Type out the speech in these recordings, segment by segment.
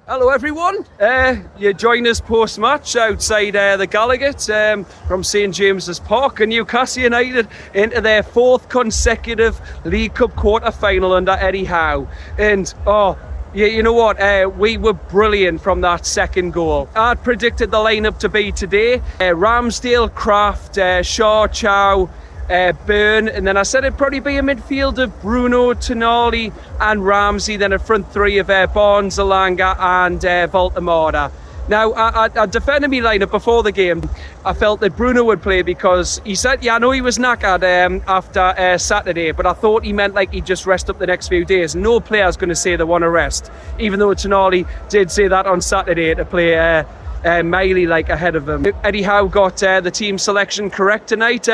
Hello everyone, you join us post-match outside the Gallowgate from St James's Park, and Newcastle United into their 4th consecutive League Cup quarter-final under Eddie Howe. And you know what, we were brilliant from that second goal. I'd predicted the lineup to be today, Ramsdale, Kraft, Schär, Thiaw, Burn, and then I said it'd probably be a midfield of Bruno, Tonali and Ramsey, then a front three of Barnes, Elanga and Voltemada. Now, I defended my lineup before the game. I felt that Bruno would play because he said, I know he was knackered after Saturday, but I thought he meant like he'd just rest up the next few days. No player's going to say they want to rest, even though Tonali did say that on Saturday to play Miley like ahead of him. Eddie Howe got the team selection correct tonight.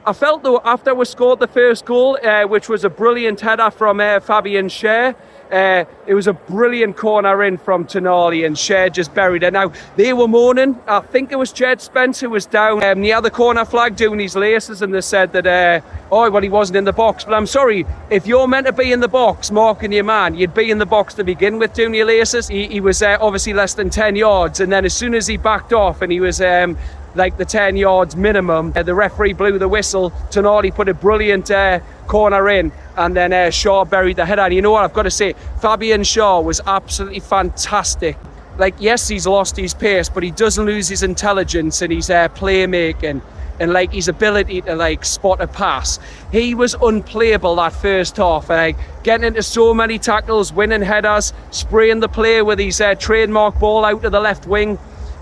I felt though after we scored the first goal, which was a brilliant header from Fabian Schär, it was a brilliant corner in from Tonali and Schär just buried it. Now they were moaning, I think it was Jed Spence who was down near the corner flag doing his laces, and they said that he wasn't in the box. But I'm sorry, if you're meant to be in the box marking your man, you'd be in the box to begin with doing your laces. He was obviously less than 10 yards, and then as soon as he backed off and he was like the 10 yards minimum, the referee blew the whistle. Tonali put a brilliant corner in, and then Schär buried the header. And you know what, I've got to say, Fabian Schär was absolutely fantastic. Like, yes, he's lost his pace, but he doesn't lose his intelligence and his playmaking and like his ability to like spot a pass. He was unplayable that first half, getting into so many tackles, winning headers, spraying the play with his trademark ball out to the left wing.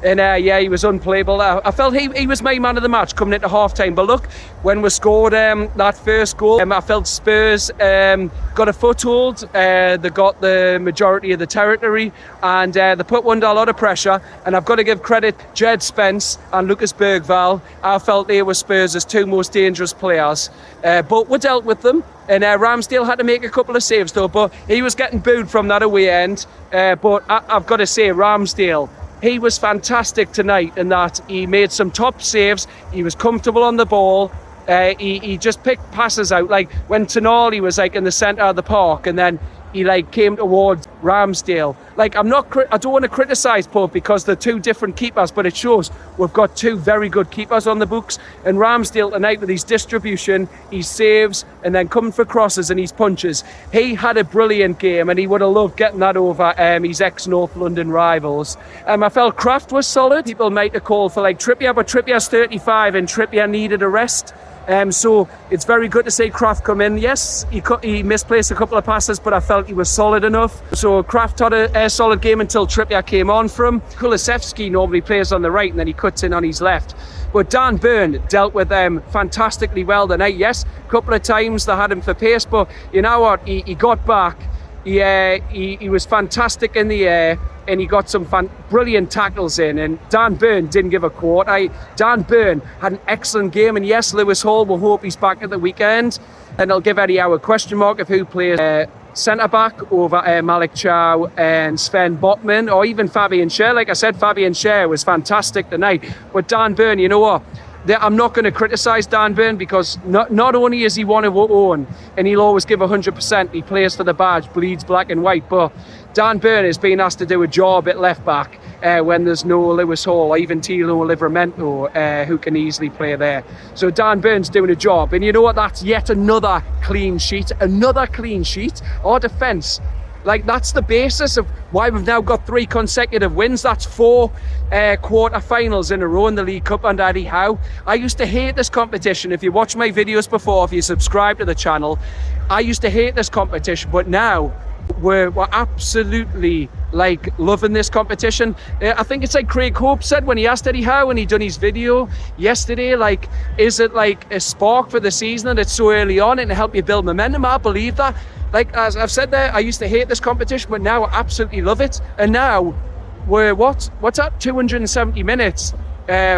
And he was unplayable. I felt he was my man of the match coming into half-time. But look, when we scored that first goal, I felt Spurs got a foothold. They got the majority of the territory, and they put under a lot of pressure. And I've got to give credit Jed Spence and Lucas Bergvall. I felt they were Spurs' 2 most dangerous players. But we dealt with them. And Ramsdale had to make a couple of saves though, but he was getting booed from that away end. But I've got to say, Ramsdale, he was fantastic tonight in that he made some top saves. He was comfortable on the ball. He just picked passes out, like when Tonali was like in the centre of the park, and then he like came towards Ramsdale. Like I don't want to criticise Pope because they're 2 different keepers, but it shows we've got 2 very good keepers on the books. And Ramsdale tonight with his distribution, his saves, and then coming for crosses and his punches, he had a brilliant game, and he would have loved getting that over his ex-North London rivals. I felt Kraft was solid. People might have called for like Trippier, but Trippier's 35 and Trippier needed a rest. So it's very good to see Kraft come in. Yes, he misplaced a couple of passes, but I felt he was solid enough. So Kraft had a solid game until Trippier came on for him. Kulusevski normally plays on the right and then he cuts in on his left. But Dan Burn dealt with them fantastically well tonight. Yes, a couple of times they had him for pace, but you know what? He got back. He was fantastic in the air, and he got some brilliant tackles in, and Dan Burn didn't give a quart. Dan Burn had an excellent game, and yes, Lewis Hall, we'll hope he's back at the weekend, and I'll give Eddie Howe a question mark of who plays centre-back over Malik Thiaw and Sven Botman, or even Fabian Schär. Like I said, Fabian Schär was fantastic tonight, but Dan Burn, you know what? I'm not going to criticise Dan Burn because not only is he one of our own and he'll always give 100%, he plays for the badge, bleeds black and white, but Dan Burn is being asked to do a job at left back when there's no Lewis Hall or even Tilo Livramento who can easily play there. So Dan Burn's doing a job, and you know what? That's yet another clean sheet. Our defence, like that's the basis of why we've now got 3 consecutive wins. That's 4 quarter-finals in a row in the League Cup under Eddie Howe. I used to hate this competition. If you watch my videos before, if you subscribe to the channel, I used to hate this competition, but now we're absolutely like loving this competition. I think it's like Craig Hope said when he asked Eddie Howe when he done his video yesterday, like, is it like a spark for the season and it's so early on and to help you build momentum? I believe that. Like, as I've said there, I used to hate this competition, but now I absolutely love it. And now we're what's that? 270 minutes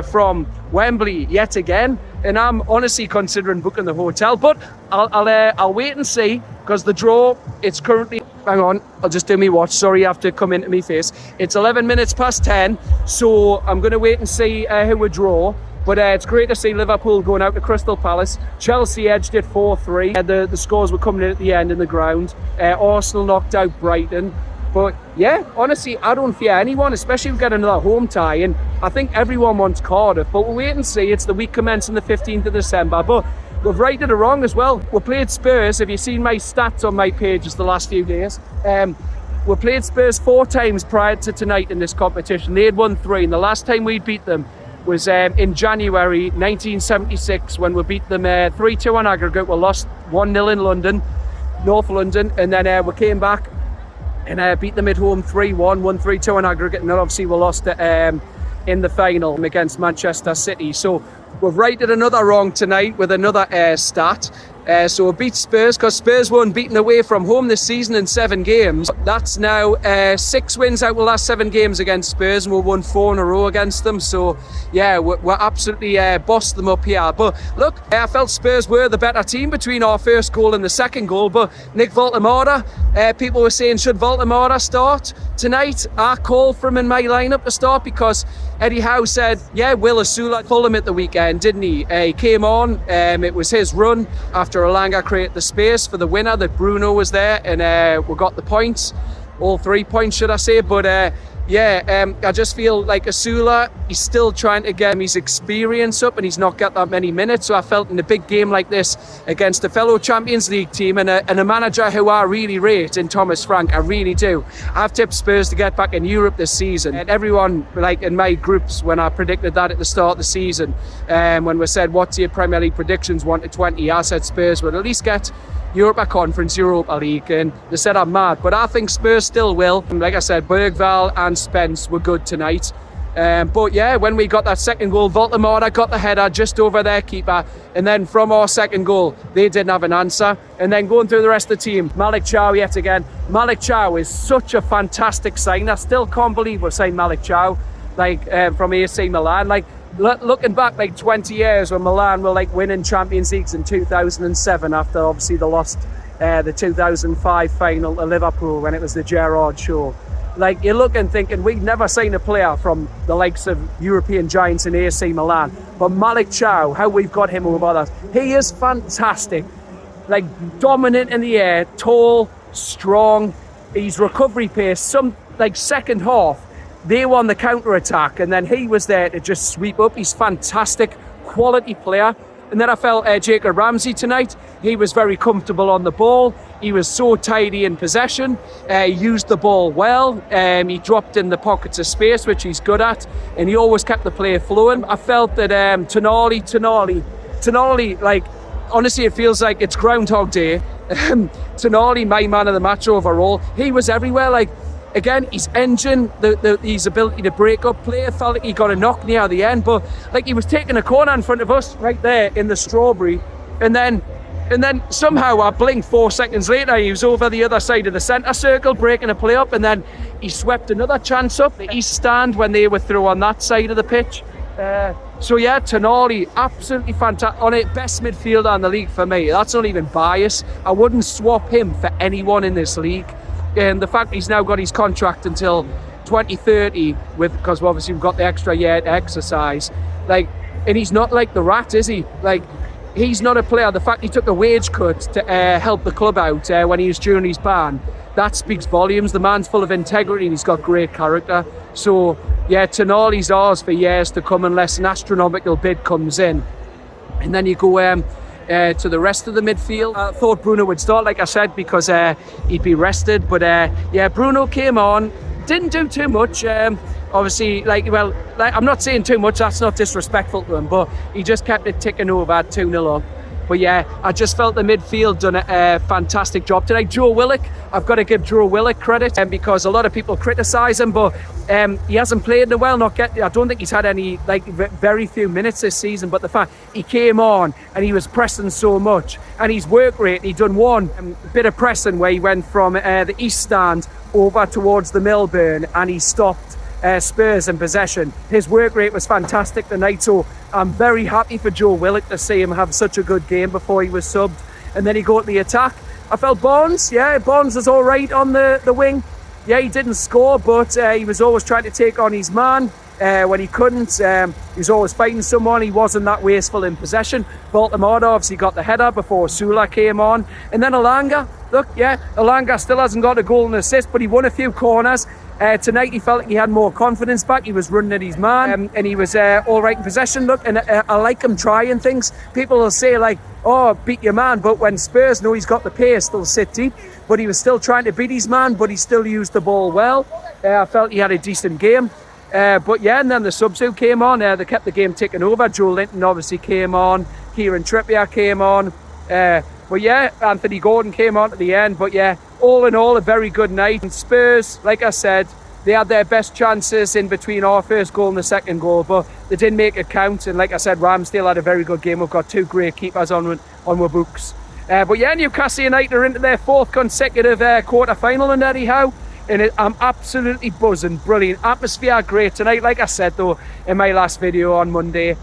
from Wembley yet again, and I'm honestly considering booking the hotel. But I'll wait and see, because the draw, it's currently, hang on, I'll just do me watch. Sorry, I have to come into me face. It's 11 minutes past 10, so I'm going to wait and see who we draw. But it's great to see Liverpool going out to Crystal Palace. Chelsea edged it 4-3. The scores were coming in at the end in the ground. Arsenal knocked out Brighton. But yeah, honestly, I don't fear anyone, especially if we get another home tie. And I think everyone wants Cardiff, but we'll wait and see. It's the week commencing the 15th of December. But we've righted it wrong as well. We played Spurs. Have you seen my stats on my pages the last few days? We played Spurs 4 times prior to tonight in this competition. They had won 3, and the last time we beat them was in January 1976 when we beat them 3-2 on aggregate. We lost 1-0 in London, North London, and then we came back and beat them at home 3-1, won 3-2 on aggregate, and then obviously we lost it in the final against Manchester City. So we've righted another wrong tonight with another stat. So we beat Spurs because Spurs were unbeaten away from home this season in 7 games. That's now 6 wins out of the last 7 games against Spurs, and we won 4 in a row against them. So yeah, we're absolutely bossed them up here. But look, I felt Spurs were the better team between our first goal and the second goal. But Nick Voltemada, people were saying, should Voltemada start tonight? I called for him in my lineup to start because Eddie Howe said, yeah, Will Asula Fulham at the weekend, didn't he? He came on, it was his run after Alanga created the space for the winner, that Bruno was there, and we got the points, all 3 points should I say. But I just feel like Asula, he's still trying to get his experience up, and he's not got that many minutes. So I felt in a big game like this against a fellow Champions League team and a manager who I really rate in Thomas Frank, I really do. I've tipped Spurs to get back in Europe this season, and everyone, like in my groups when I predicted that at the start of the season, when we said what's your Premier League predictions 1 to 20, I said Spurs would at least get Europa Conference, Europa League, and they said I'm mad, but I think Spurs still will. And like I said, Bergvall and Spence were good tonight. But yeah, when we got that second goal, Voltemada got the header just over their keeper, and then from our second goal, they didn't have an answer. And then going through the rest of the team, Malik Chow yet again. Malik Chow is such a fantastic sign. I still can't believe we're saying Malik Chow, from AC Milan. Looking back 20 years when Milan were winning Champions Leagues in 2007 after obviously they lost the 2005 final to Liverpool when it was the Gerrard show. You're looking thinking we've never seen a player from the likes of European giants in AC Milan, but Malik Chow, how we've got him over others, he is fantastic. Dominant in the air, tall, strong, his recovery pace, some second half they won the counter-attack, and then he was there to just sweep up. He's fantastic, quality player. And then I felt Jacob Ramsey tonight. He was very comfortable on the ball. He was so tidy in possession. He used the ball well. He dropped in the pockets of space, which he's good at. And he always kept the play flowing. I felt that Tonali, honestly, it feels like it's Groundhog Day. Tonali, my man of the match overall. He was everywhere. Again, his engine, his ability to break up play, felt like he got a knock near the end, but he was taking a corner in front of us right there in the Strawberry, and then somehow I blinked 4 seconds later, he was over the other side of the centre circle breaking a play up, and then he swept another chance up the east stand when they were through on that side of the pitch. So yeah, Tonali, absolutely fantastic. On it, best midfielder in the league for me. That's not even bias. I wouldn't swap him for anyone in this league. And the fact he's now got his contract until 2030 because obviously we've got the extra year to exercise, and he's not like the Rat, is he? He's not a player. The fact he took a wage cut to help the club out when he was during his ban, that speaks volumes. The man's full of integrity and he's got great character. So yeah, Tonali's ours for years to come unless an astronomical bid comes in. And then you go to the rest of the midfield. I thought Bruno would start, like I said, because he'd be rested. But yeah, Bruno came on, didn't do too much. Obviously, I'm not saying too much, that's not disrespectful to him, but he just kept it ticking over at 2-0 up. But yeah, I just felt the midfield done a fantastic job tonight. Joe Willock, I've got to give Joe Willock credit because a lot of people criticise him, but he hasn't played in a while. I don't think he's had any, very few minutes this season, but the fact he came on and he was pressing so much, and his work rate, he done one bit of pressing where he went from the east stand over towards the Milburn and he stopped Spurs in possession. His work rate was fantastic tonight, so I'm very happy for Joe Willock to see him have such a good game before he was subbed. And then he got the attack. I felt Barnes was all right on the wing. Yeah, he didn't score, but he was always trying to take on his man when he couldn't. He was always fighting someone. He wasn't that wasteful in possession. Voltemada obviously got the header before Sula came on. And then Alanga, look, yeah, Elanga still hasn't got a goal and assist, but he won a few corners. Tonight he felt like he had more confidence back. He was running at his man, and he was all right in possession. Look, and I like him trying things. People will say like, oh, beat your man, but when Spurs know he's got the pace, they'll sit deep. But he was still trying to beat his man, but he still used the ball well. I felt he had a decent game. But yeah, and then the subs who came on, they kept the game ticking over. Joe Linton obviously came on. Kieran Trippier came on. But yeah, Anthony Gordon came on at the end. But yeah, all in all, a very good night. And Spurs, like I said, they had their best chances in between our first goal and the second goal, but they didn't make it count. And like I said, Ramsdale had a very good game. We've got two great keepers on our books. But yeah, Newcastle United are into their fourth consecutive quarter-final, and anyhow, and I'm absolutely buzzing. Brilliant atmosphere, great tonight. Like I said though in my last video on Monday,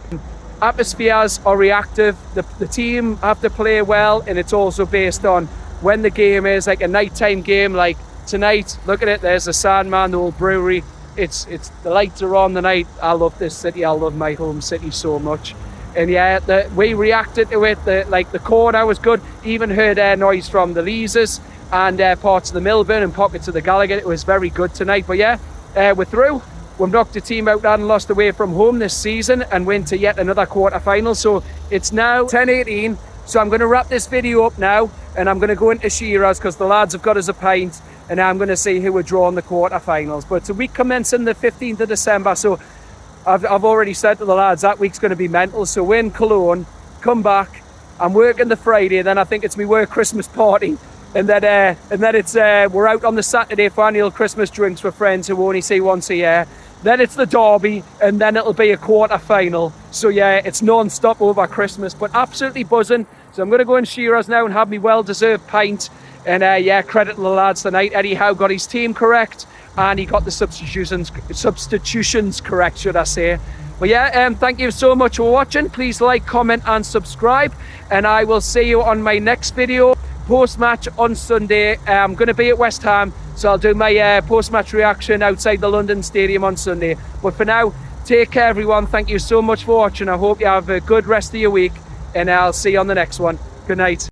atmospheres are reactive. The team have to play well, and it's also based on when the game is, like a nighttime game like tonight. Look at it, there's the Sandman, the old brewery. It's the lights are on the night. I love this city. I love my home city so much. And yeah, we reacted to it. The corner was good. Even heard noise from the Leazers and parts of the Milburn and pockets of the Gallowgate. It was very good tonight. But yeah, we're through. We've knocked a team out and lost away from home this season and went to yet another quarter-final. So it's now 10:18. So I'm going to wrap this video up now, and I'm going to go into Shearer's because the lads have got us a pint, and I'm going to see who we're drawing the quarter-finals. But it's a week commencing the 15th of December, so I've already said to the lads that week's going to be mental. So we're in Cologne, come back, I'm working the Friday, then I think it's my work Christmas party, and then it's we're out on the Saturday for annual Christmas drinks with friends who we only see once a year. Then it's the derby, and then it'll be a quarter-final. So yeah, it's non-stop over Christmas, but absolutely buzzing. So I'm going to go in Shearer's now and have me well-deserved pint. And yeah, credit to the lads tonight. Eddie Howe got his team correct, and he got the substitutions correct, should I say. But yeah, thank you so much for watching. Please like, comment, and subscribe. And I will see you on my next video, post-match on Sunday. I'm going to be at West Ham, so I'll do my post-match reaction outside the London Stadium on Sunday. But for now, take care, everyone. Thank you so much for watching. I hope you have a good rest of your week, and I'll see you on the next one. Good night.